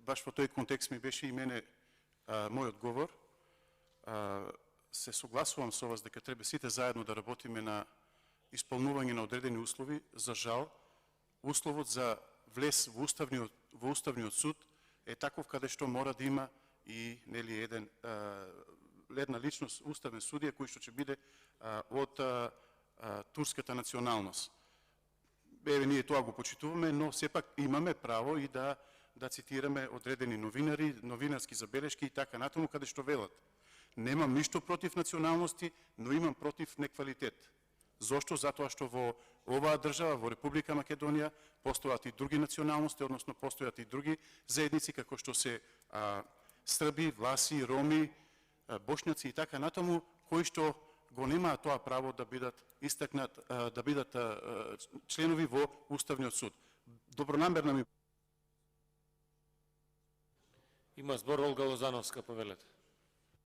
баш во тој контекст ми беше и мене мојот говор. Се согласувам со вас дека треба сите заедно да работиме на исполнување на одредени услови. За жал, условот за влез во Уставниот суд е таков каде што мора да има и една личност, уставен судија, кој што ќе биде од турската националност. Ние тоа го почитуваме, но сепак имаме право и да цитираме одредени новинари, новинарски забелешки и така натаму, каде што велат. Немам ништо против националности, но имам против неквалитет. Зошто? Затоа што во оваа држава, во Република Македонија, постојат и други националности, односно постојат и други заедници, како што се Срби, Власи, Роми, Бошњаци и така натаму, кои што го немаат тоа право да бидат да бидат членови во Уставниот суд. Добронамерна ми... Има збор Олга Лозановска, повелете.